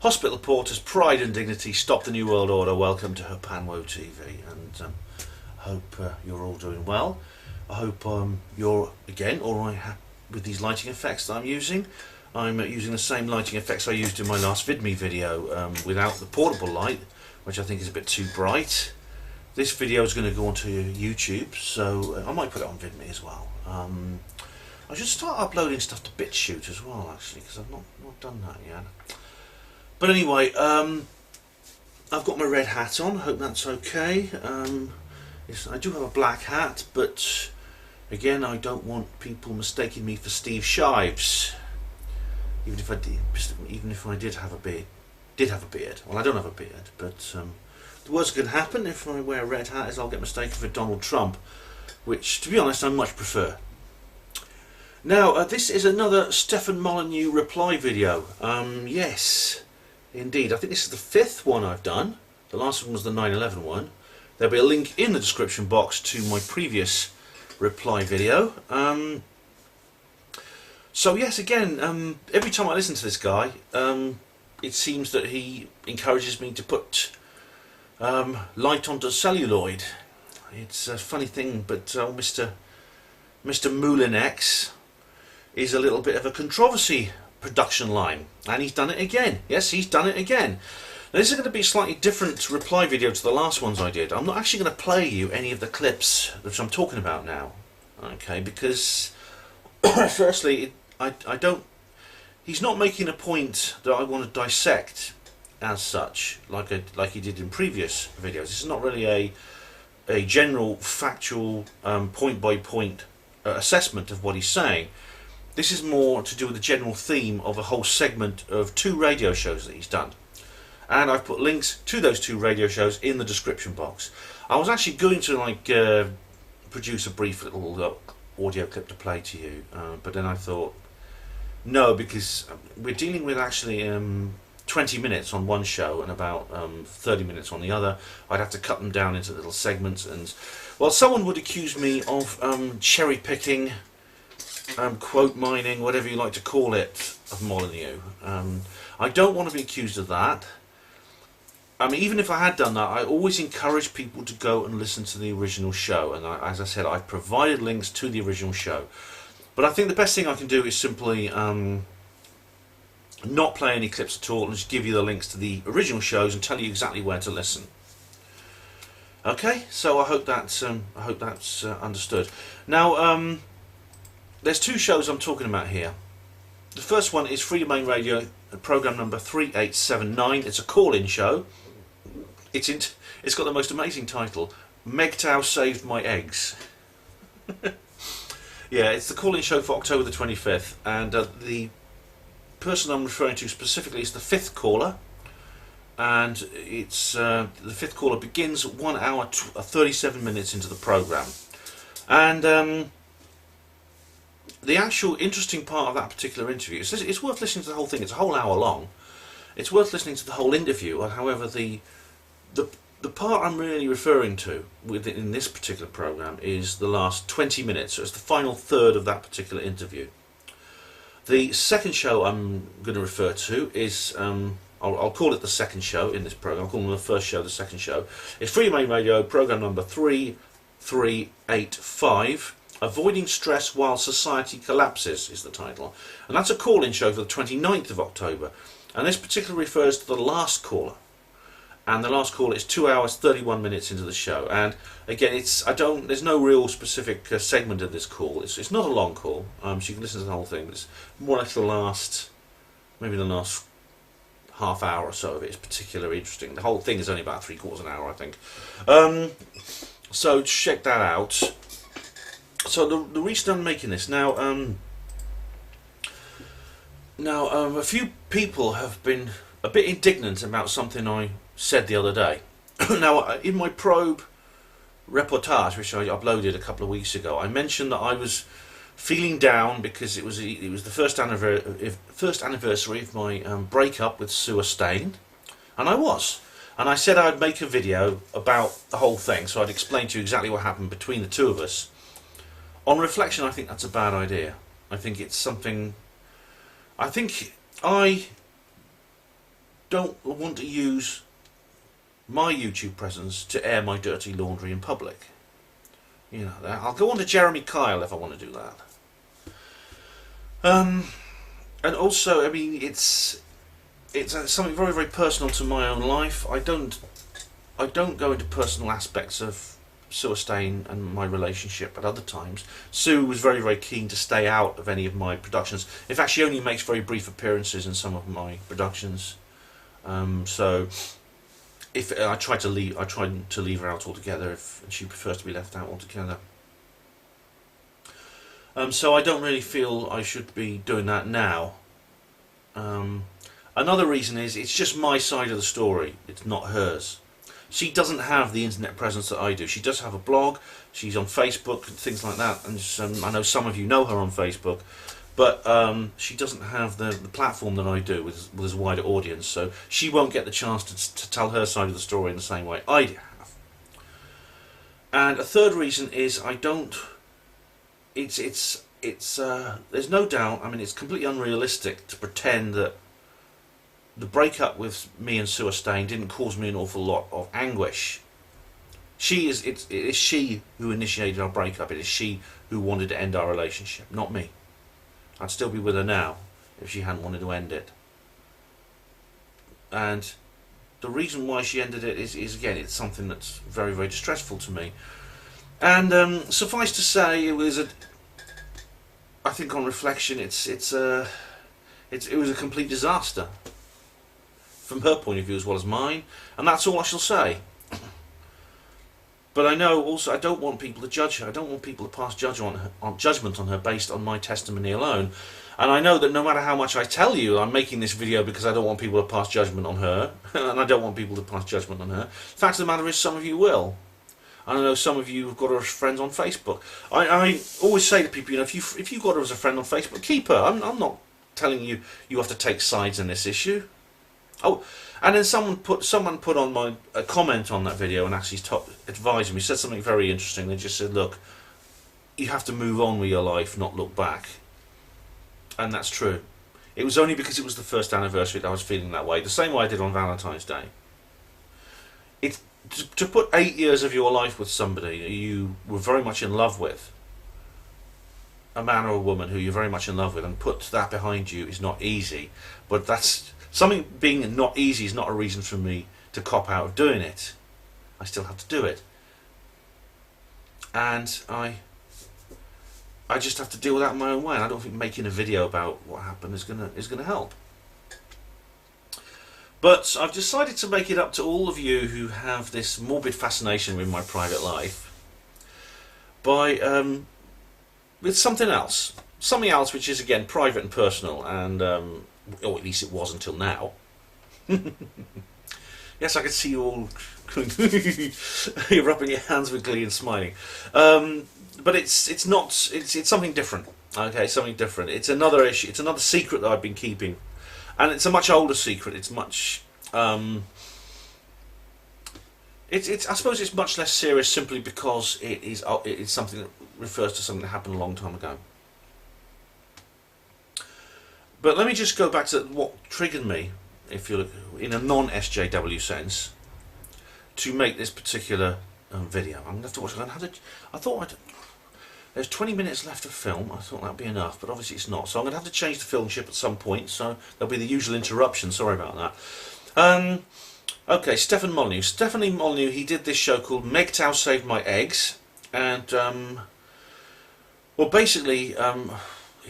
Hospital Porters, Pride and Dignity, Stop the New World Order. Welcome to Panwo TV, and hope you're all doing well. I hope you're again alright with these lighting effects that I'm using. I'm using the same lighting effects I used in my last VidMe video without the portable light, which I think is a bit too bright. This video is going to go onto YouTube, so I might put it on VidMe as well. I should start uploading stuff to BitChute as well, actually, because I've not done that yet. But anyway, I've got my red hat on. Hope that's okay. I do have a black hat, but again, I don't want people mistaking me for Steve Shives. Even if I did have a beard. Well, I don't have a beard, but the worst that can happen if I wear a red hat is I'll get mistaken for Donald Trump, which, to be honest, I much prefer. Now, this is another Stefan Molyneux reply video. Yes, indeed. I think this is the 5th one I've done. The last one was the 9/11 one. There'll be a link in the description box to my previous reply video. So yes, again, every time I listen to this guy, it seems that he encourages me to put light onto celluloid. It's a funny thing, but Mr. Molyneux is a little bit of a controversy production line, and he's done it again. Yes, he's done it again. Now, this is going to be a slightly different reply video to the last ones I did. I'm not actually going to play you any of the clips that I'm talking about now, okay? Because firstly, I don't. He's not making a point that I want to dissect as such, like he did in previous videos. This is not really a general factual point by point assessment of what he's saying. This is more to do with the general theme of a whole segment of 2 radio shows that he's done. And I've put links to those 2 radio shows in the description box. I was actually going to produce a brief little audio clip to play to you, but then I thought, no, because we're dealing with actually 20 minutes on one show and about 30 minutes on the other. I'd have to cut them down into little segments, and well, someone would accuse me of cherry picking, quote mining, whatever you like to call it, of Molyneux. I don't want to be accused of that. I mean, even if I had done that, I always encourage people to go and listen to the original show, and as I said, I've provided links to the original show. But I think the best thing I can do is simply not play any clips at all and just give you the links to the original shows and tell you exactly where to listen. Okay, so I hope that's understood. Now, there's 2 shows I'm talking about here. The first one is Free Domain Radio, program number 3879. It's a call-in show. It's got the most amazing title, Megtow Saved My Eggs. Yeah, it's the call-in show for October the 25th, and the person I'm referring to specifically is the 5th caller, and it's the 5th caller begins 1 hour 37 minutes into the program, and the actual interesting part of that particular interview is it's worth listening to the whole thing. It's a whole hour long. It's worth listening to the whole interview. However, the part I'm really referring to in this particular program is the last 20 minutes. So it's the final third of that particular interview. The second show I'm going to refer to is, I'll call it the second show in this program. I'll call it the first show, the second show. It's Free Domain Radio, program number 3385. Avoiding Stress While Society Collapses is the title. And that's a call-in show for the 29th of October. And this particularly refers to the last caller. And the last call is 2 hours 31 minutes into the show. And again, there's no real specific segment of this call. It's not a long call, so you can listen to the whole thing. But it's more or less the last half hour or so of it is particularly interesting. The whole thing is only about 3/4 an hour, I think. So check that out. So the reason I'm making this now, a few people have been a bit indignant about something I said the other day. Now, in my probe reportage, which I uploaded a couple of weeks ago, I mentioned that I was feeling down because it was the first anniversary of my breakup with Sue Stain, and I was. And I said I'd make a video about the whole thing, so I'd explain to you exactly what happened between the 2 of us. On reflection, I think that's a bad idea. I think it's something. I think don't want to use my YouTube presence to air my dirty laundry in public. You know, I'll go on to Jeremy Kyle if I want to do that. And also, I mean, it's something very, very personal to my own life. I don't go into personal aspects of Sue Stain and my relationship at other times. Sue was very, very keen to stay out of any of my productions. In fact, she only makes very brief appearances in some of my productions. So if I try to leave her out altogether if she prefers to be left out altogether. So I don't really feel I should be doing that now. Another reason is it's just my side of the story. It's not hers. She doesn't have the internet presence that I do. She does have a blog. She's on Facebook and things like that. And I know some of you know her on Facebook, but she doesn't have the platform that I do with a wider audience. So she won't get the chance to tell her side of the story in the same way I have. And a third reason is I don't. There's no doubt. I mean, it's completely unrealistic to pretend that the breakup with me and Sue Stain didn't cause me an awful lot of anguish. It is she who initiated our breakup. It is she who wanted to end our relationship, not me. I'd still be with her now if she hadn't wanted to end it. And the reason why she ended it is again, it's something that's very, very distressful to me. And suffice to say, it was I think on reflection, it was a complete disaster. From her point of view as well as mine, and that's all I shall say. But I know also I don't want people to judge her. I don't want people to pass judgment on her based on my testimony alone. And I know that no matter how much I tell you I'm making this video because I don't want people to pass judgment on her, and I don't want people to pass judgment on her. The fact of the matter is some of you will. And I know some of you have got her as friends on Facebook. I always say to people, you know, if you've got her as a friend on Facebook, keep her. I'm not telling you have to take sides in this issue. Oh, and then someone put on a comment on that video and actually advised me, said something very interesting. They just said, look, you have to move on with your life, not look back. And that's true. It was only because it was the first anniversary that I was feeling that way, the same way I did on Valentine's Day. It's to put 8 years of your life with somebody you were very much in love with, a man or a woman who you're very much in love with, and put that behind you is not easy. But that's something being not easy is not a reason for me to cop out of doing it. I still have to do it, and I just have to deal with that in my own way. And I don't think making a video about what happened is gonna help. But I've decided to make it up to all of you who have this morbid fascination with my private life by with something else which is again private and personal, and or at least it was until now. Yes, I can see you all you're rubbing your hands with glee and smiling. But it's something different. Okay, something different. It's another issue. It's another secret that I've been keeping, and it's a much older secret. It's much. I suppose it's much less serious simply because it's something that refers to something that happened a long time ago. But let me just go back to what triggered me, if you look in a non-SJW sense, to make this particular video. I'm going to have to watch it. I thought there's 20 minutes left of film. I thought that'd be enough, but obviously it's not. So I'm going to have to change the film chip at some point. So there'll be the usual interruption. Sorry about that. Okay, Stefan Molyneux. Stefan Molyneux. He did this show called Megtow Saved My Eggs, and well, basically.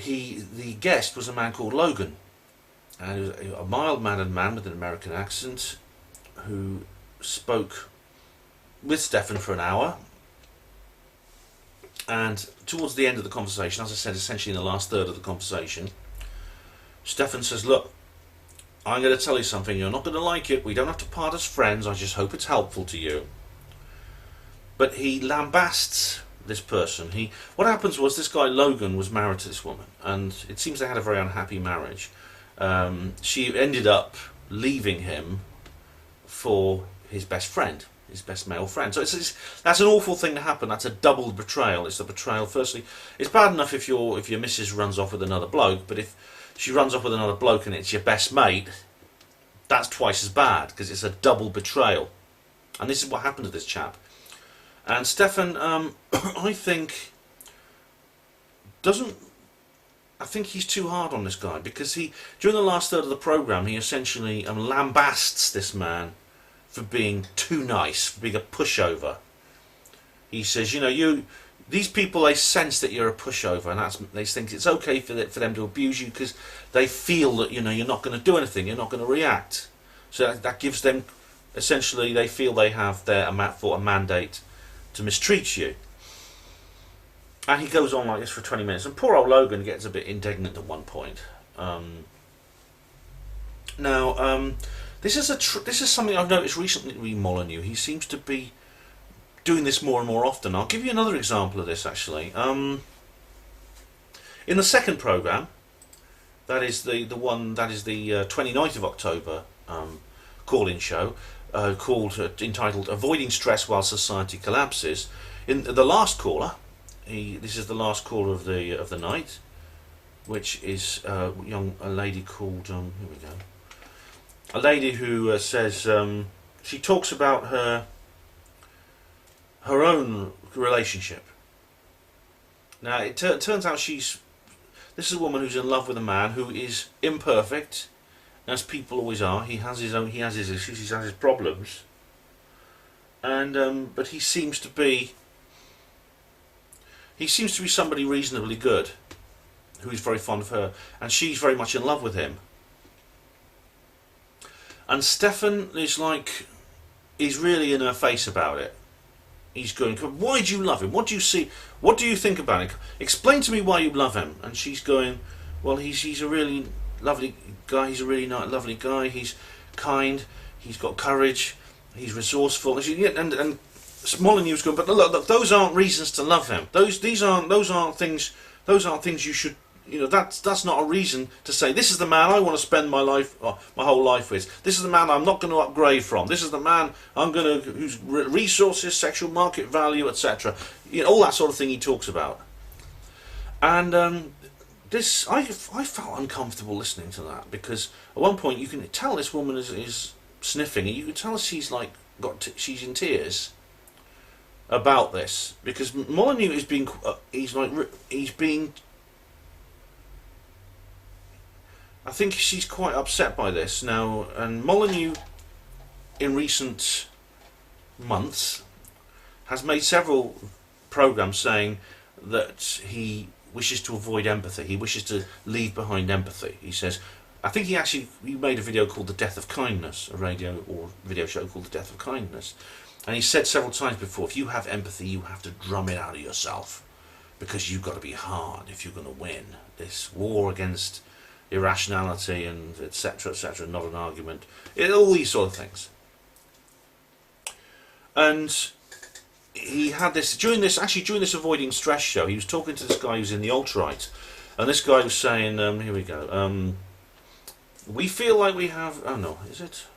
The guest was a man called Logan, and he was a mild-mannered man with an American accent who spoke with Stefan for an hour. And towards the end of the conversation, as I said, essentially in the last third of the conversation, Stefan says, look, I'm going to tell you something, you're not going to like it, we don't have to part as friends, I just hope it's helpful to you. But he lambasts this person. What happens was this guy Logan was married to this woman, and it seems they had a very unhappy marriage. She ended up leaving him for his best friend, his best male friend. So that's an awful thing to happen. That's a double betrayal. It's the betrayal. Firstly, it's bad enough if your missus runs off with another bloke, but if she runs off with another bloke and it's your best mate, that's twice as bad, because it's a double betrayal. And this is what happened to this chap. And Stefan, I think, I think he's too hard on this guy, because during the last third of the programme, he essentially lambasts this man for being too nice, for being a pushover. He says, you know, these people, they sense that you're a pushover, and they think it's okay for them to abuse you, because they feel that, you know, you're not going to do anything, you're not going to react. So that gives them, essentially, they feel they have a mandate to mistreat you. And he goes on like this for 20 minutes, and poor old Logan gets a bit indignant at one point. This is something I've noticed recently with Molyneux. He seems to be doing this more and more often. I'll give you another example of this, actually. In the second programme, that is the 29th of October call-in show, entitled "Avoiding Stress While Society Collapses." In the last caller, this is the last caller of the night, which is a lady called here we go. A lady who says she talks about her own relationship. Now it turns out this is a woman who's in love with a man who is imperfect, as people always are. He has his issues, he has his problems, and but he seems to be somebody reasonably good, who is very fond of her, and she's very much in love with him. And Stefan is really in her face about it. He's going, why do you love him? What do you see? What do you think about him? Explain to me why you love him. And she's going, well, he's a really lovely guy. He's a really lovely guy. He's kind. He's got courage. He's resourceful. And Molyneux's going, but look, those aren't reasons to love him. Those aren't things you should. You know, that's not a reason to say, this is the man I want to spend my whole life with. This is the man I'm not going to upgrade from. This is the man whose resources, sexual market value, etc. You know, all that sort of thing he talks about. And I felt uncomfortable listening to that, because at one point you can tell this woman is sniffing, and you can tell she's she's in tears about this, because Molyneux is being I think she's quite upset by this now. And Molyneux, in recent months, has made several programmes saying that he wishes to avoid empathy. He wishes to leave behind empathy. He says, I think he made a video called The Death of Kindness, a radio or video show called The Death of Kindness. And he said several times before, if you have empathy, you have to drum it out of yourself, because you've got to be hard if you're going to win this war against irrationality and etc., not an argument. All these sort of things. And he had this during this avoiding stress show. He was talking to this guy who's in the alt-right, and this guy was saying, here we go, we feel like we have, oh no, is it?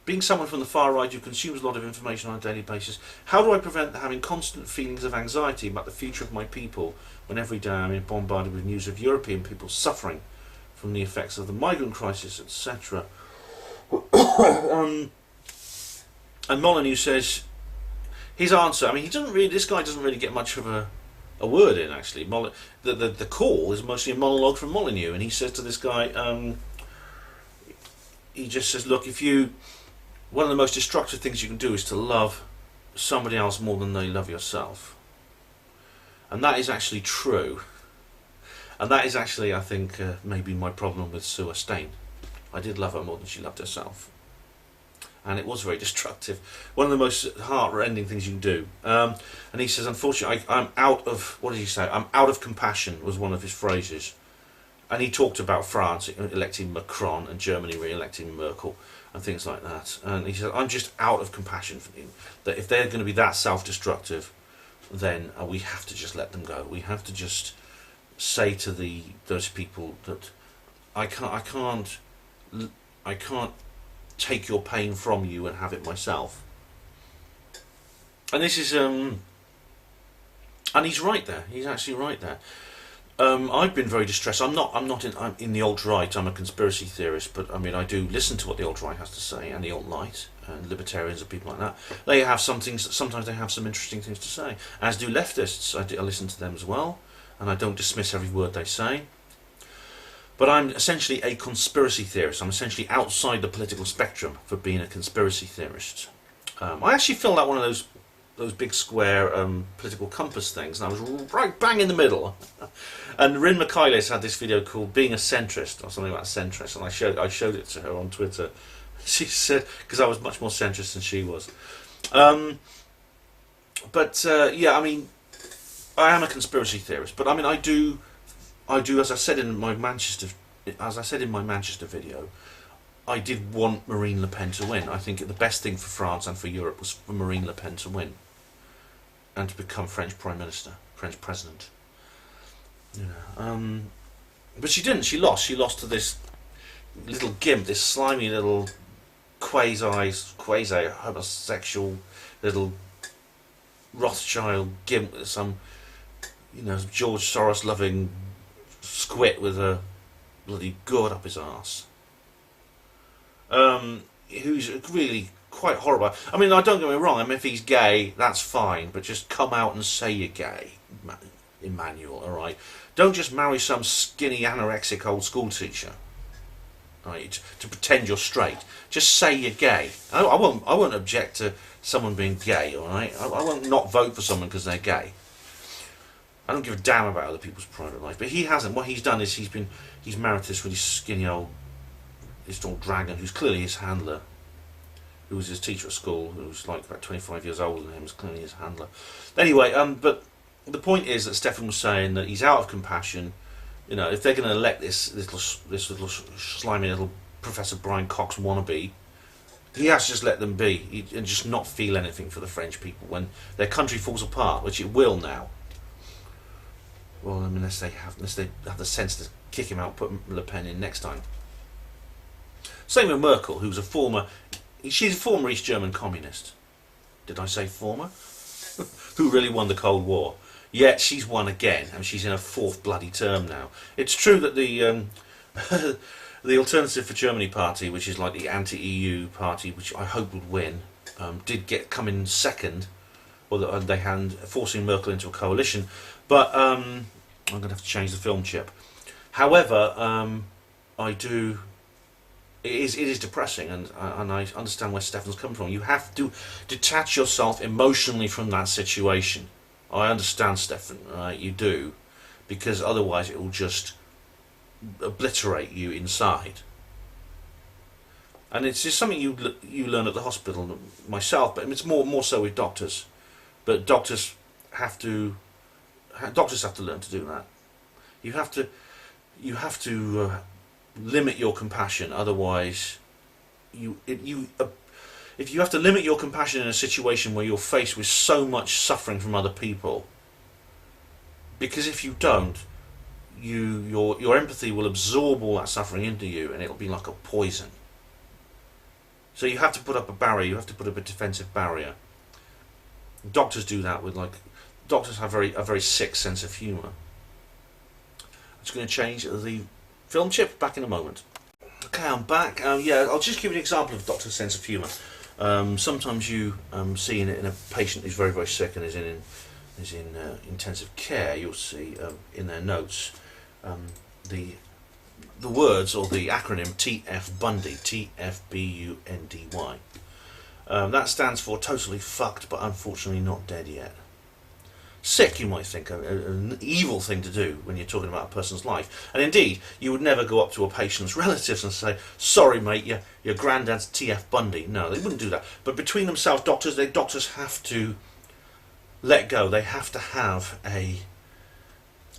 Being someone from the far right who consumes a lot of information on a daily basis, how do I prevent having constant feelings of anxiety about the future of my people when every day I'm bombarded with news of European people suffering from the effects of the migrant crisis, etc. And Molyneux says his answer. I mean, this guy doesn't really get much of a word in, actually. The call is mostly a monologue from Molyneux, and he says to this guy, he just says, look, one of the most destructive things you can do is to love somebody else more than they love yourself. And that is actually true. And that is actually, I think, maybe my problem with Sue Stain. I did love her more than she loved herself. And it was very destructive. One of the most heart-rending things you can do. And he says, unfortunately, I'm out of, what did he say? I'm out of compassion, was one of his phrases. And he talked about France electing Macron and Germany re-electing Merkel and things like that. And he said, I'm just out of compassion for them. That if they're going to be that self-destructive, then we have to just let them go. We have to just say to those people that I can't take your pain from you and have it myself. And this is and he's right there. He's actually right there. I've been very distressed. I'm in the alt-right. I'm a conspiracy theorist, but I mean, I do listen to what the alt-right has to say, and the alt-right and libertarians and people like that. They have some things. Sometimes they have some interesting things to say, as do leftists. I listen to them as well, and I don't dismiss every word they say. But I'm essentially a conspiracy theorist. I'm essentially outside the political spectrum for being a conspiracy theorist. I actually filled out one of those big square political compass things, and I was right bang in the middle. And Rin Michaelis had this video called "Being a Centrist" or something about centrist, and I showed it to her on Twitter. She said, because I was much more centrist than she was. Yeah, I mean, I am a conspiracy theorist, but I mean, I do, as I said in my Manchester video, I did want Marine Le Pen to win. I think the best thing for France and for Europe was for Marine Le Pen to win and to become French Prime Minister, French President. But she didn't. She lost. She lost to this little gimp, this slimy little quasi homosexual little Rothschild gimp, some George Soros loving squit with a bloody gourd up his arse. Who's really quite horrible. I mean, don't get me wrong. I mean, if he's gay, that's fine, but just come out and say you're gay, Emmanuel. All right, don't just marry some skinny anorexic old school teacher, right? To pretend you're straight. Just say you're gay. I won't object to someone being gay. All right, I won't not vote for someone because they're gay. I don't give a damn about other people's private life. But he hasn't. What he's done is he's married to this really skinny old dragon who's clearly his handler, who was his teacher at school, who was like about 25 years older than him, was clearly his handler. Anyway, but the point is that Stefan was saying that he's out of compassion. If they're going to elect this little slimy little Professor Brian Cox wannabe, he has to just let them be and just not feel anything for the French people when their country falls apart, which it will now. Well, I mean, unless they have the sense to kick him out, put Le Pen in next time. Same with Merkel, she's a former East German communist. Did I say former? Who really won the Cold War. Yet she's won again, and she's in her fourth bloody term now. It's true that the the Alternative for Germany party, which is like the anti-EU party, which I hope would win, did come in second, or they had forcing Merkel into a coalition. But I'm going to have to change the film chip. However, it is depressing, and I understand where Stefan's coming from. You have to detach yourself emotionally from that situation. I understand, Stefan, you do, because otherwise it will just obliterate you inside. And it's just something you learn at the hospital, myself, but it's more so with doctors. But doctors have to learn to do that. You have to limit your compassion. Otherwise, if you have to limit your compassion in a situation where you're faced with so much suffering from other people, because if you don't, your empathy will absorb all that suffering into you, and it'll be like a poison. So you have to put up a barrier. You have to put up a defensive barrier. Doctors do that doctors have a very sick sense of humour. I'm just going to change the film chip. Back in a moment. Okay, I'm back. I'll just give you an example of a doctor's sense of humour. Sometimes you see in a patient who's very, very sick and is in intensive care. You'll see in their notes the words or the acronym TF Bundy, TFBUNDY. That stands for totally fucked, but unfortunately not dead yet. Sick, you might think, an evil thing to do when you're talking about a person's life. And indeed, you would never go up to a patient's relatives and say, sorry mate, your granddad's TF Bundy. No, they wouldn't do that. But between themselves, doctors have to let go. They have to have a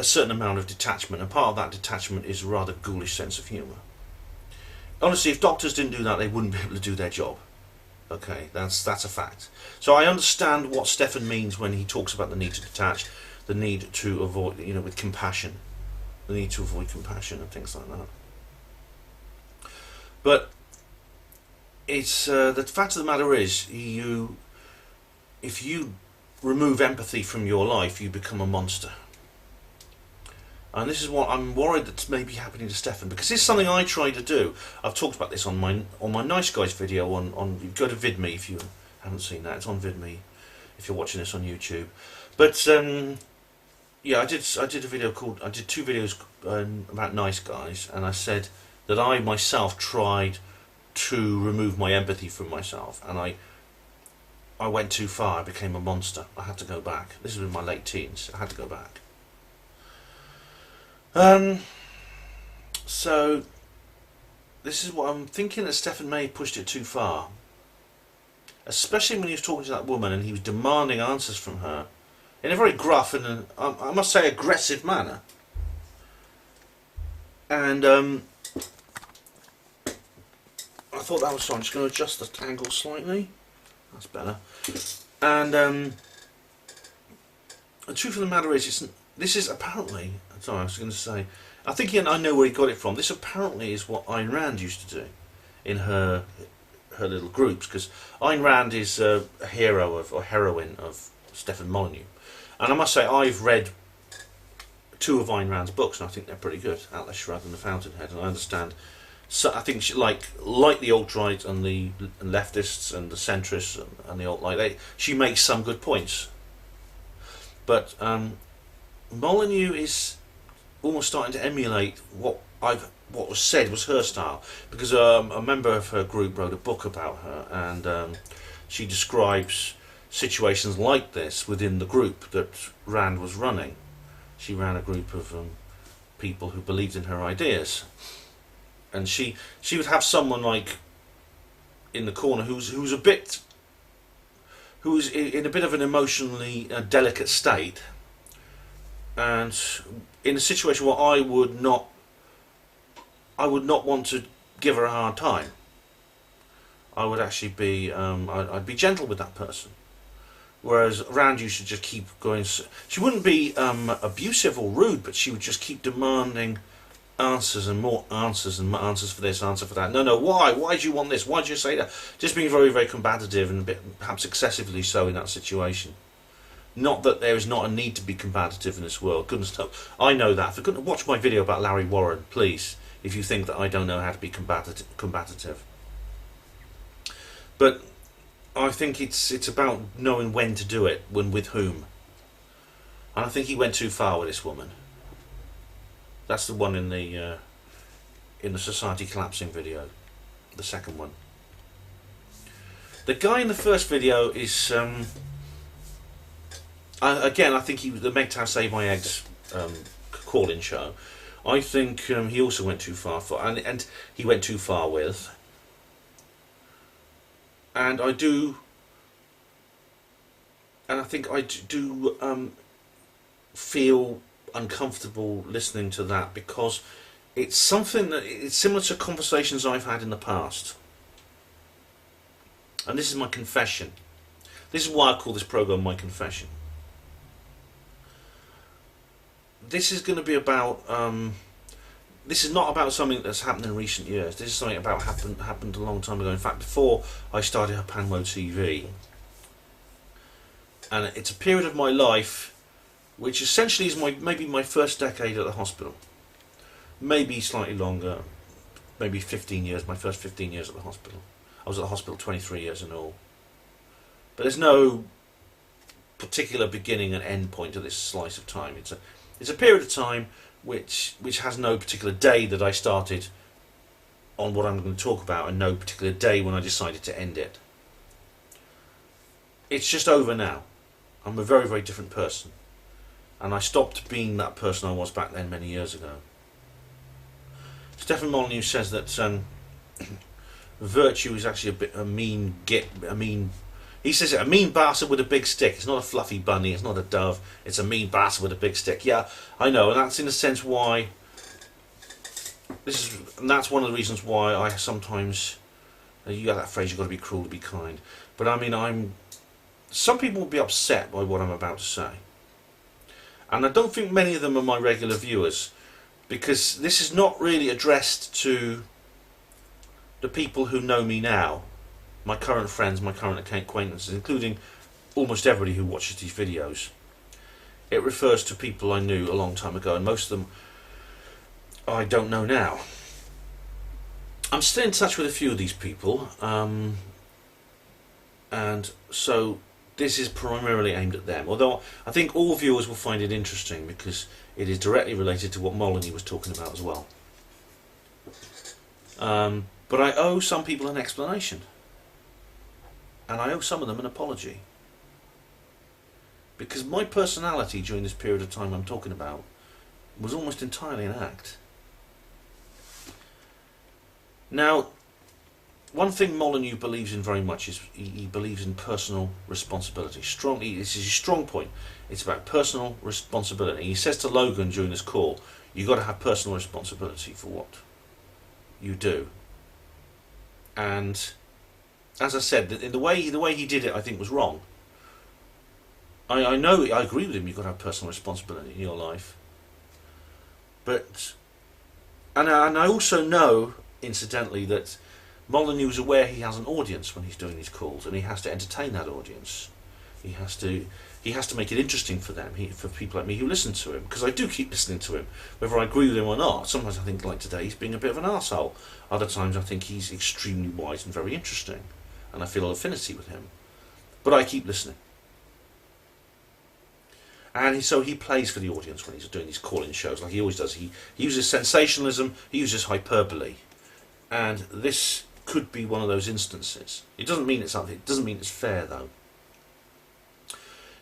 certain amount of detachment, and part of that detachment is a rather ghoulish sense of humour. Honestly, if doctors didn't do that, they wouldn't be able to do their job. Okay, that's a fact. So I understand what Stefan means when he talks about the need to detach, the need to avoid, with compassion, the need to avoid compassion and things like that. But it's the fact of the matter is, if you remove empathy from your life, you become a monster. And this is what I'm worried that's maybe happening to Stefan, because this is something I try to do. I've talked about this on my Nice Guys video on go to VidMe if you haven't seen that. It's on VidMe if you're watching this on YouTube. But yeah, I did a video called, I did 2 videos about Nice Guys, and I said that I myself tried to remove my empathy from myself, and I went too far. I became a monster. I had to go back. This was in my late teens. I had to go back. So this is what I'm thinking, that Stefan may have pushed it too far, especially when he was talking to that woman and he was demanding answers from her in a very gruff and I must say aggressive manner. And I thought that was fine. I'm just going to adjust the angle slightly. That's better. And the truth of the matter is, this is apparently, sorry, I was going to say, I think I know where he got it from. This apparently is what Ayn Rand used to do in her little groups, because Ayn Rand is a hero of, or heroine of, Stefan Molyneux. And I must say, I've read 2 of Ayn Rand's books, and I think they're pretty good, Atlas Shrugged and The Fountainhead, and I understand. So I think she, like the alt-right and the leftists and the centrists and the alt-right, she makes some good points. But Molyneux is almost starting to emulate what was said was her style, because a member of her group wrote a book about her, and she describes situations like this within the group that Rand was running. She ran a group of people who believed in her ideas, and she would have someone like in the corner who's in a bit of an emotionally delicate state, and in a situation where I would not want to give her a hard time. I would actually be I'd be gentle with that person. Whereas Rand used to just keep going. She wouldn't be abusive or rude, but she would just keep demanding answers and more answers and answers for this, answer for that. No, why? Why do you want this? Why do you say that? Just being very, very combative, and a bit, perhaps excessively so in that situation. Not that there is not a need to be combative in this world. Goodness no, I know that. For goodness, watch my video about Larry Warren, please, if you think that I don't know how to be combative. But I think it's about knowing when to do it, when with whom. And I think he went too far with this woman. That's the one in the society collapsing video, the second one. The guy in the first video is again, I think he was the Meg Tao Save My Eggs call-in show. I think he also went too far for, and he went too far with. And I think I do feel uncomfortable listening to that, because it's something that it's similar to conversations I've had in the past. And this is my confession. This is why I call this program My Confession. This is going to be about this is not about something that's happened in recent years. This is something about happened a long time ago. In fact, before I started Panwo TV. And it's a period of my life which essentially is maybe my first decade at the hospital. Maybe slightly longer, maybe 15 years, my first 15 years at the hospital. I was at the hospital 23 years in all. But there's no particular beginning and end point to this slice of time. It's a period of time which has no particular day that I started on what I'm going to talk about, and no particular day when I decided to end it. It's just over now. I'm a very, very different person. And I stopped being that person I was back then many years ago. Stefan Molyneux says that virtue is actually a mean. He says it, a mean bastard with a big stick. It's not a fluffy bunny, it's not a dove, it's a mean bastard with a big stick. Yeah, I know, and that's in a sense why and that's one of the reasons why I sometimes, you got that phrase, you've got to be cruel to be kind. But I mean, some people will be upset by what I'm about to say. And I don't think many of them are my regular viewers, because this is not really addressed to the people who know me now. My current friends, my current acquaintances, including almost everybody who watches these videos. it refers to people I knew a long time ago, and most of them I don't know now. I'm still in touch with a few of these people, and so this is primarily aimed at them, although I think all viewers will find it interesting because it is directly related to what Molyneux was talking about as well. But I owe some people an explanation, and I owe some of them an apology, because my personality during this period of time I'm talking about was almost entirely an act. Now, one thing Molyneux believes in very much is he believes in personal responsibility. This is his strong point. It's about personal responsibility. He says to Logan during this call, you've got to have personal responsibility for what you do. And as I said, the way he did it, I think was wrong. I know, I agree with him, you've got to have personal responsibility in your life. But, and I also know, incidentally, that Molyneux is aware he has an audience when he's doing these calls, and he has to entertain that audience. He has to make it interesting for them, for people like me who listen to him, because I do keep listening to him, whether I agree with him or not. Sometimes I think, like today, he's being a bit of an arsehole. Other times I think he's extremely wise and very interesting, and I feel an affinity with him. But I keep listening. And so he plays for the audience when he's doing these call-in shows, like he always does. He uses sensationalism, he uses hyperbole, and this could be one of those instances. It doesn't mean it's something. It doesn't mean it's fair, though,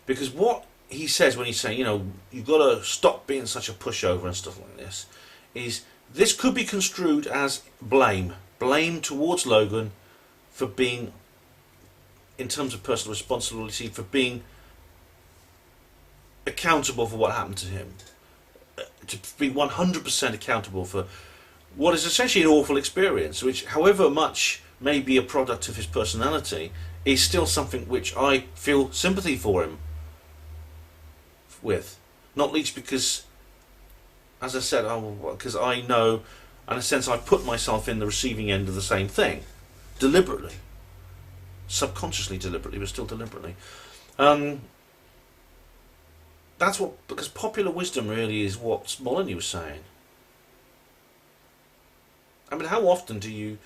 because what he says when he's saying, you know, you've got to stop being such a pushover and stuff like this, is this could be construed as blame towards Logan for being, in terms of personal responsibility, for being accountable for what happened to him, to be 100% accountable for what is essentially an awful experience, which, however much may be a product of his personality, is still something which I feel sympathy for him with. Not least because, as I said, because I know, in a sense, I've put myself in the receiving end of the same thing, deliberately, subconsciously, deliberately, but still deliberately. That's what, because popular wisdom really is what Molyneux was saying. I mean, how often do you,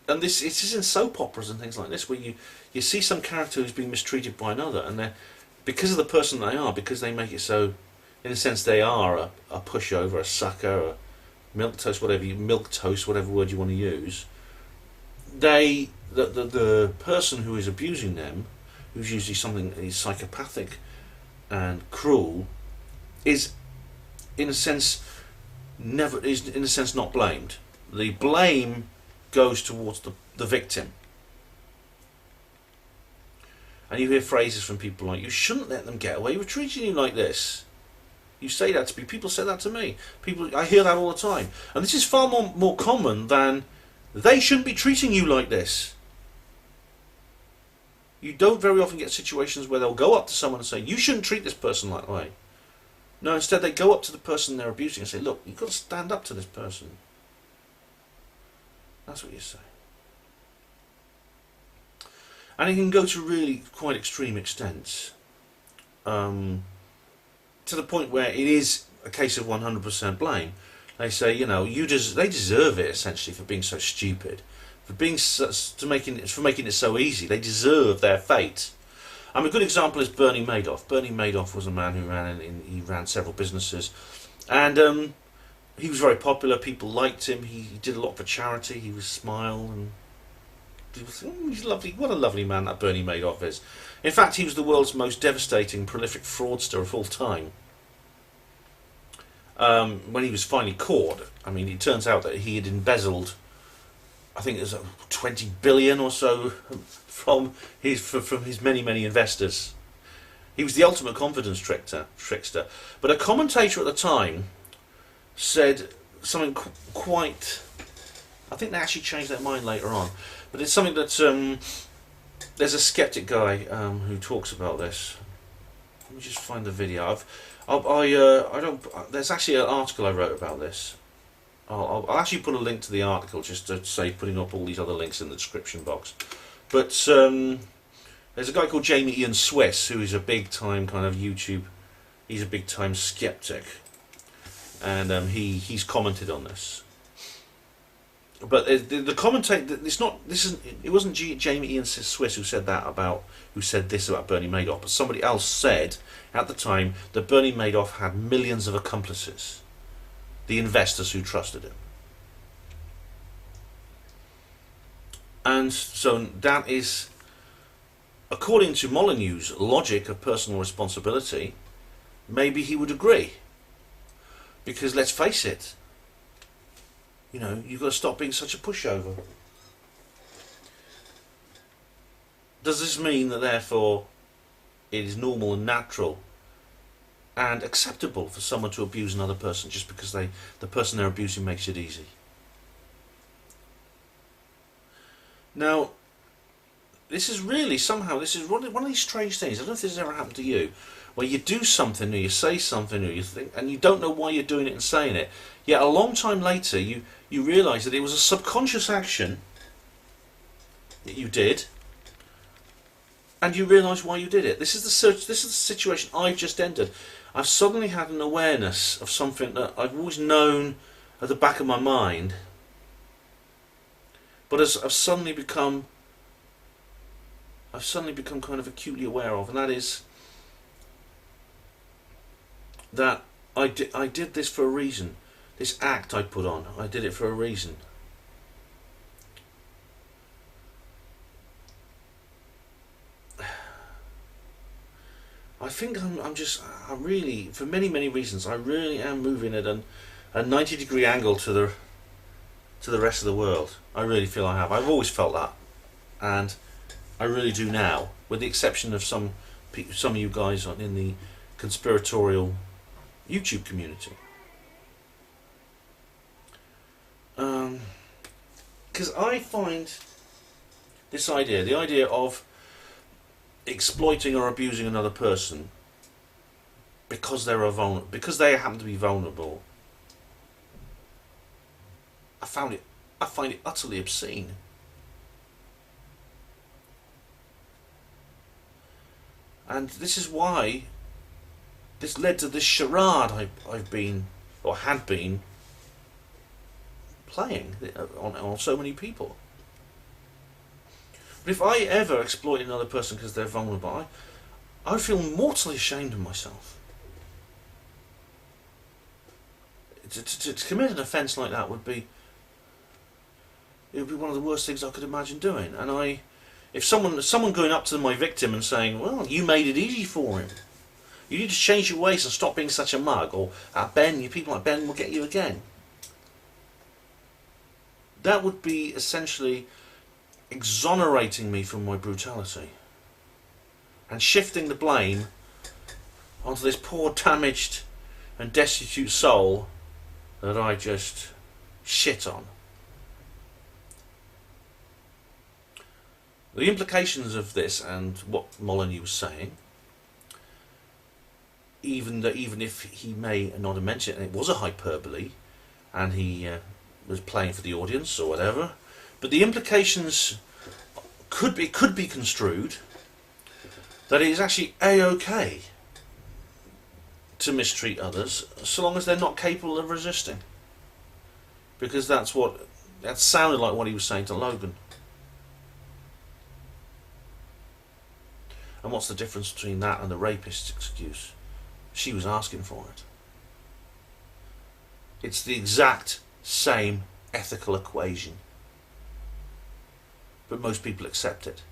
and this is in soap operas and things like this, where you see some character who's being mistreated by another, and they're, because of the person they are, because they make it so, in a sense, they are a pushover, a sucker, a milquetoast, whatever word you want to use. The person who is abusing them, who's usually something that is psychopathic and cruel, is in a sense not blamed. The blame goes towards the victim. And you hear phrases from people like, you shouldn't let them get away with treating you like this. You say that to me. People say that to me. I hear that all the time. And this is far more common than, they shouldn't be treating you like this. You don't very often get situations where they'll go up to someone and say, you shouldn't treat this person that way. No, instead they go up to the person they're abusing and say, look, you've got to stand up to this person. That's what you say. And it can go to really quite extreme extents. To the point where it is a case of 100% blame. They say, you know, they deserve it, essentially, for being so stupid. For making it so easy. They deserve their fate. A good example is Bernie Madoff. Bernie Madoff was a man who ran several businesses, and he was very popular. People liked him. He did a lot for charity. He was Smile, and he's lovely. What a lovely man that Bernie Madoff is. In fact, he was the world's most devastating, prolific fraudster of all time. When he was finally caught, I mean, it turns out that he had embezzled, I think it was 20 billion or so from his many investors. He was the ultimate confidence trickster. But a commentator at the time said something quite, I think they actually changed their mind later on, but it's something that there's a skeptic guy who talks about this. Let me just find the video. There's actually an article I wrote about this. I'll actually put a link to the article, just to say, putting up all these other links in the description box. But there's a guy called Jamie Ian Swiss, who is a big time kind of YouTube he's a big time skeptic, and he's commented on this. But the commentate, it's not. This isn't. It wasn't Jamie Ian Swiss who said this about Bernie Madoff, but somebody else said at the time that Bernie Madoff had millions of accomplices, the investors who trusted him. And so that is, according to Molyneux's logic of personal responsibility, maybe he would agree. Because let's face it, you know, you've got to stop being such a pushover. Does this mean that therefore it is normal and natural and acceptable for someone to abuse another person just because the person they're abusing makes it easy? Now, this is really somehow, this is one of these strange things. I don't know if this has ever happened to you, where you do something or you say something or you think, and you don't know why you're doing it and saying it, yet a long time later you realise that it was a subconscious action that you did, and you realise why you did it. This is the situation I've just entered. I've suddenly had an awareness of something that I've always known at the back of my mind, but I've suddenly become kind of acutely aware of, and that is that I did this for a reason. This act I put on, I did it for a reason. I think I really, for many reasons, I really am moving at a 90-degree angle to the rest of the world. I really feel I have. I've always felt that, and I really do now, with the exception of some of you guys in the conspiratorial YouTube community. Because I find this idea, the idea of exploiting or abusing another person because they happen to be vulnerable, I find it utterly obscene. And this is why this led to this charade I've been, or had been, playing on so many people. But if I ever exploit another person because they're vulnerable, I feel mortally ashamed of myself. To commit an offence like that would be one of the worst things I could imagine doing. And if someone going up to my victim and saying, "Well, you made it easy for him. You need to change your ways and stop being such a mug," or "Ben, people like Ben will get you again," that would be essentially exonerating me from my brutality and shifting the blame onto this poor, damaged and destitute soul that I just shit on. The implications of this and what Molyneux was saying, even if he may not have mentioned it, and it was a hyperbole, and he was playing for the audience or whatever, but the implications could be construed that it is actually a-okay to mistreat others so long as they're not capable of resisting, because that sounded like what he was saying to Logan. And what's the difference between that and the rapist's excuse? She was asking for it. It's the exact same ethical equation, but most people accept it.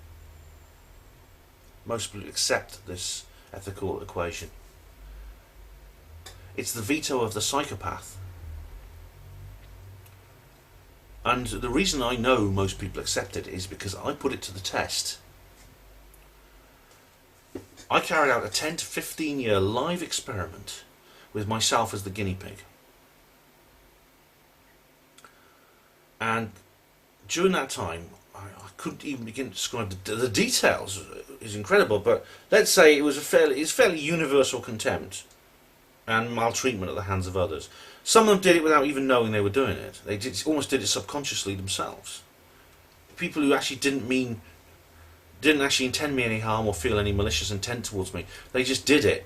Most people accept this ethical equation. It's the veto of the psychopath. And the reason I know most people accept it is because I put it to the test. I carried out a 10 to 15 year live experiment with myself as the guinea pig. And during that time, I couldn't even begin to describe the details. It's incredible, but let's say it was fairly universal contempt and maltreatment at the hands of others. Some of them did it without even knowing they were doing it. They almost did it subconsciously themselves. People who actually didn't actually intend me any harm or feel any malicious intent towards me. They just did it.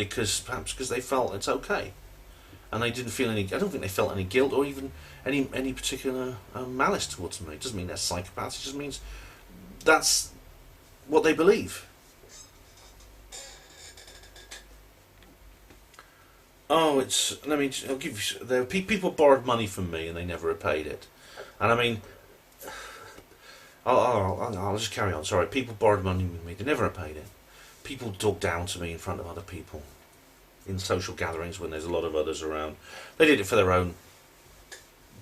perhaps because they felt it's okay, and they didn't feel any. I don't think they felt any guilt or even any particular malice towards me. It doesn't mean they're psychopaths. It just means that's what they believe. Oh, I'll give you. There were people borrowed money from me and they never repaid it, and I mean, I'll just carry on. Sorry, people borrowed money from me. They never repaid it. People talk down to me in front of other people in social gatherings when there's a lot of others around. They did it for their own,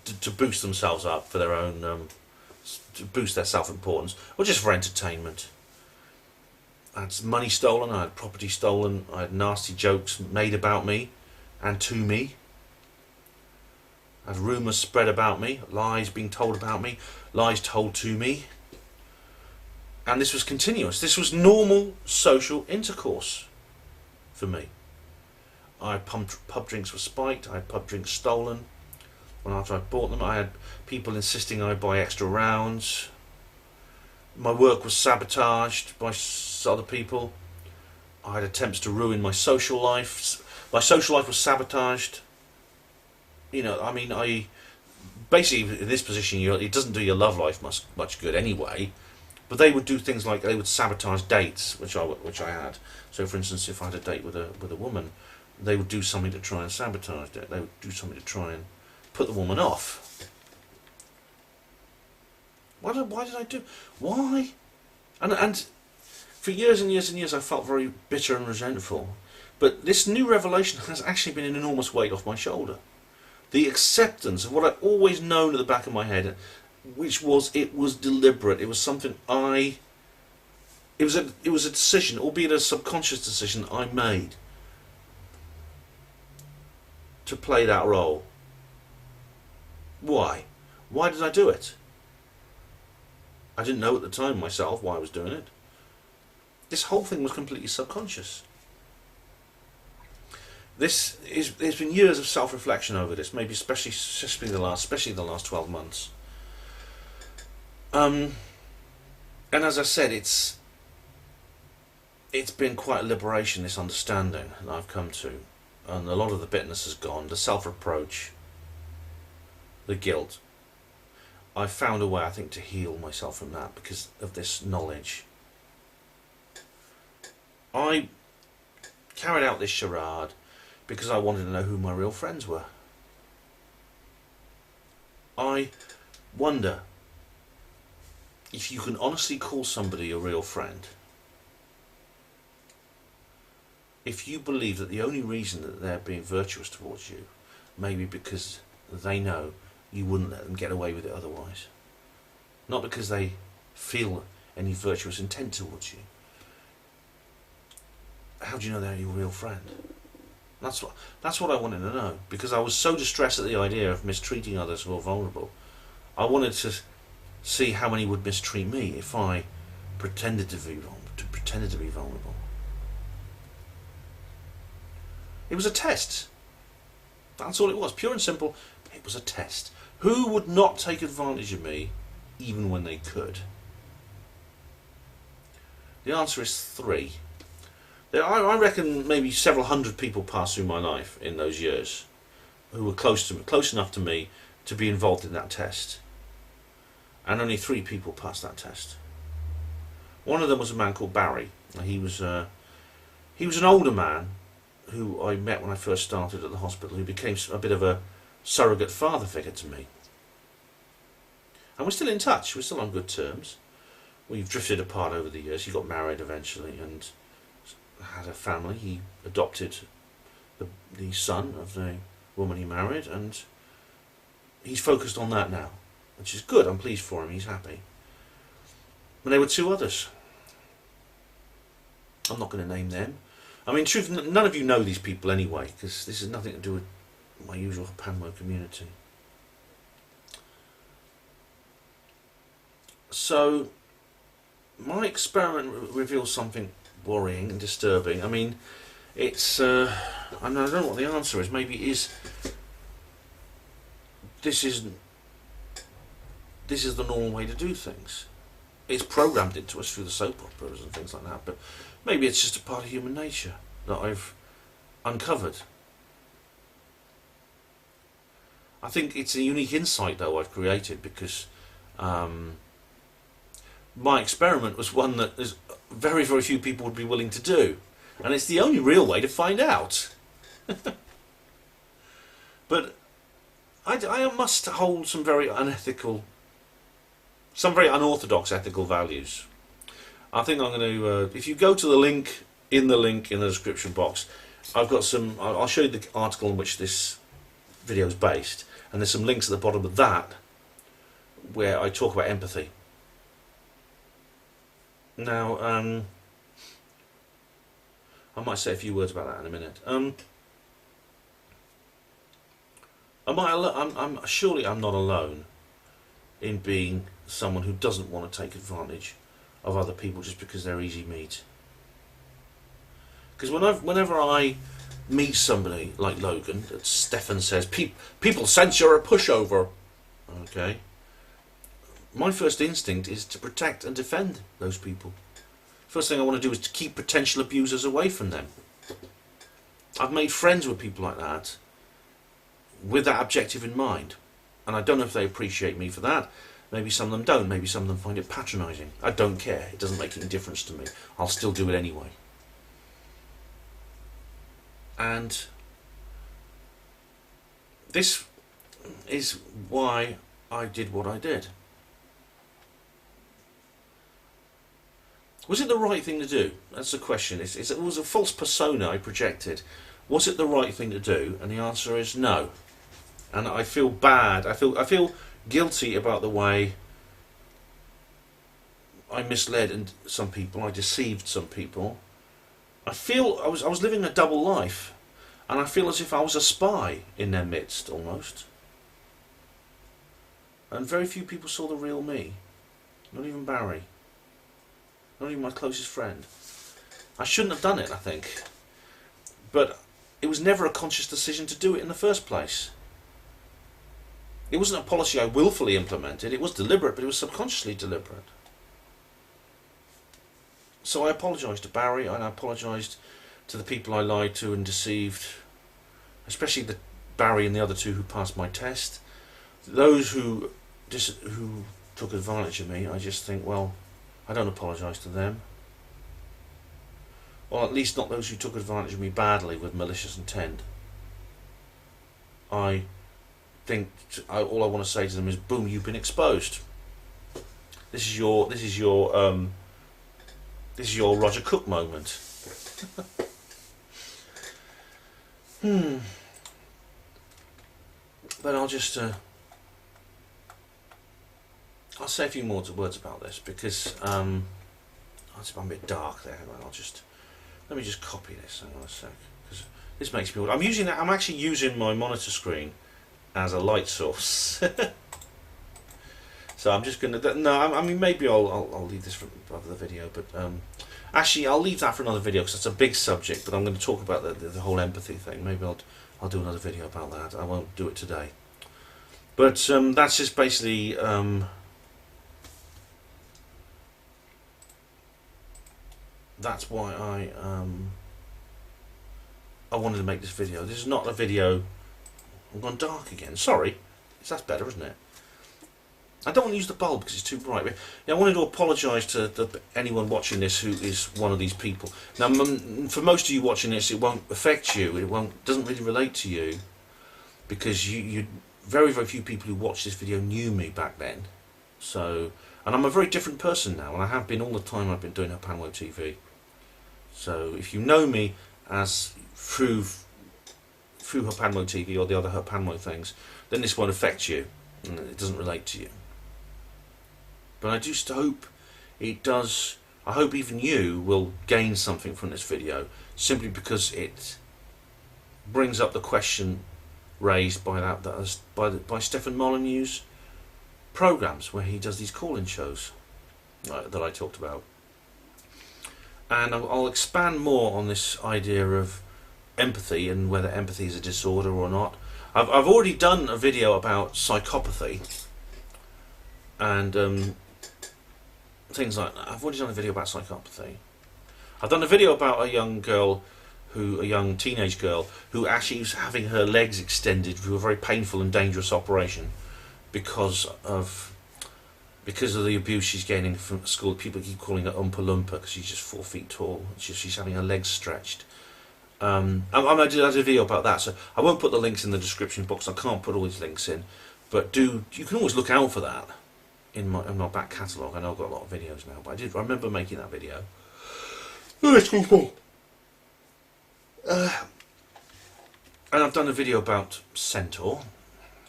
to boost themselves up, for their own, to boost their self-importance, or just for entertainment. I had money stolen, I had property stolen, I had nasty jokes made about me and to me. I had rumours spread about me, lies being told about me, lies told to me. And this was continuous. This was normal social intercourse for me. I had pub drinks were spiked, I had pub drinks stolen. When after I bought them, I had people insisting I buy extra rounds. My work was sabotaged by other people. I had attempts to ruin my social life. My social life was sabotaged. You know, I mean, basically in this position, it doesn't do your love life much good anyway. But they would do things like they would sabotage dates, which I had. So, for instance, if I had a date with a woman, they would do something to try and sabotage it. They would do something to try and put the woman off. Why did I do? Why? And for years and years and years, I felt very bitter and resentful. But this new revelation has actually been an enormous weight off my shoulder. The acceptance of what I'd always known at the back of my head, which was it was deliberate. It was something it was a decision, albeit a subconscious decision I made to play that role. Why? Why did I do it? I didn't know at the time myself why I was doing it. This whole thing was completely subconscious. There's been years of self-reflection over this, maybe especially the last 12 months. And as I said, it's been quite a liberation, this understanding that I've come to, and a lot of the bitterness has gone, the self-reproach, the guilt. I've found a way, I think, to heal myself from that because of this knowledge. I carried out this charade because I wanted to know who my real friends were. I wonder if you can honestly call somebody a real friend if you believe that the only reason that they're being virtuous towards you may be because they know you wouldn't let them get away with it otherwise. Not because they feel any virtuous intent towards you. How do you know they're your real friend? That's what I wanted to know, because I was so distressed at the idea of mistreating others who are vulnerable. I wanted to see how many would mistreat me if I pretended to be vulnerable. It was a test. That's all it was, pure and simple. It was a test. Who would not take advantage of me, even when they could? The answer is 3. I reckon maybe several hundred people passed through my life in those years who were close enough to me to be involved in that test. And only 3 people passed that test. One of them was a man called Barry. He was an older man who I met when I first started at the hospital, who became a bit of a surrogate father figure to me. And we're still in touch. We're still on good terms. We've drifted apart over the years. He got married eventually and had a family. He adopted the son of the woman he married, and he's focused on that now, which is good. I'm pleased for him. He's happy. And there were 2 others. I'm not going to name them. I mean, truth, none of you know these people anyway, because this has nothing to do with my usual Panmo community. So, my experiment reveals something worrying and disturbing. I mean, it's I don't know what the answer is. Maybe it is. This is the normal way to do things. It's programmed into us through the soap operas and things like that. But maybe it's just a part of human nature that I've uncovered. I think it's a unique insight, though, I've created, because my experiment was one that is very, very few people would be willing to do. And it's the only real way to find out. But I must hold some very unethical, some very unorthodox ethical values. I think I'm going to, if you go to the link in the description box, I've got some, I'll show you the article in which this video is based, and there's some links at the bottom of that where I talk about empathy. Now, I might say a few words about that in a minute. Surely I'm not alone in being someone who doesn't want to take advantage of other people just because they're easy meat. Because whenever I meet somebody like Logan, that Stefan says, people sense you're a pushover. Okay. My first instinct is to protect and defend those people. First thing I want to do is to keep potential abusers away from them. I've made friends with people like that with that objective in mind. And I don't know if they appreciate me for that. Maybe some of them don't. Maybe some of them find it patronising. I don't care. It doesn't make any difference to me. I'll still do it anyway. And this is why I did what I did. Was it the right thing to do? That's the question. It was a false persona I projected. Was it the right thing to do? And the answer is no. And I feel bad. I feel guilty about the way I misled some people. I deceived some people. I feel I was living a double life, and I feel as if I was a spy in their midst almost. And very few people saw the real me. Not even Barry. Not even my closest friend. I shouldn't have done it, I think. But it was never a conscious decision to do it in the first place. It wasn't a policy I willfully implemented. It was deliberate, but it was subconsciously deliberate. So I apologised to Barry, and I apologised to the people I lied to and deceived, especially Barry and the other two who passed my test. Those who took advantage of me, I just think, well, I don't apologise to them. Or at least not those who took advantage of me badly with malicious intent. I think all I want to say to them is, boom, you've been exposed. This is your Roger Cook moment. But I'll just I'll say a few more words about this, because I'm a bit dark there. Let me just copy this. Hang on a sec, because this makes me. I'm actually using my monitor screen as a light source. So I'm just gonna. No, I mean, maybe I'll leave this for the video, but actually I'll leave that for another video because it's a big subject. But I'm going to talk about the whole empathy thing. Maybe I'll do another video about that. I won't do it today. But that's just basically. That's why I wanted to make this video. This is not a video. I'm gone dark again. Sorry. That's better, isn't it? I don't want to use the bulb because it's too bright. But, I wanted to apologise to anyone watching this who is one of these people. Now, for most of you watching this, it won't affect you. Doesn't really relate to you, because very, very few people who watched this video knew me back then. So, and I'm a very different person now, and I have been all the time I've been doing Herpanwo TV. So, if you know me as through Herpanwo TV or the other Herpanwo things, then this won't affect you, and it doesn't relate to you. But I just hope it does. I hope even you will gain something from this video, simply because it brings up the question raised by by Stefan Molyneux' programs, where he does these call-in shows that I talked about. And I'll expand more on this idea of empathy and whether empathy is a disorder or not. I've already done a video about psychopathy and things like that. I've already done a video about psychopathy. I've done a video about a young girl a young teenage girl, who actually was having her legs extended through a very painful and dangerous operation because of the abuse she's getting from school. People keep calling her Oompa Loompa because she's just 4 feet tall. She's having her legs stretched. I'm going to do a video about that, so I won't put the links in the description box. I can't put all these links in, but you can always look out for that in my back catalogue. I know I've got a lot of videos now, but I remember making that video. Oh, excuse me. And I've done a video about Centaur.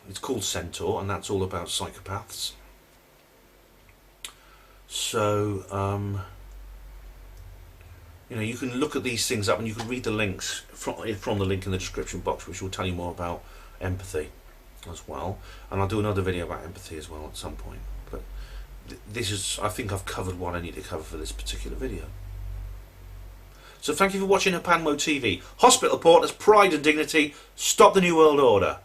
It's called Centaur, and that's all about psychopaths. So, you know, you can look at these things up, and you can read the links from the link in the description box, which will tell you more about empathy as well. And I'll do another video about empathy as well at some point. But this is, I think I've covered what I need to cover for this particular video. So thank you for watching Hapanmo TV. Hospital Porters, pride and dignity. Stop the New World Order.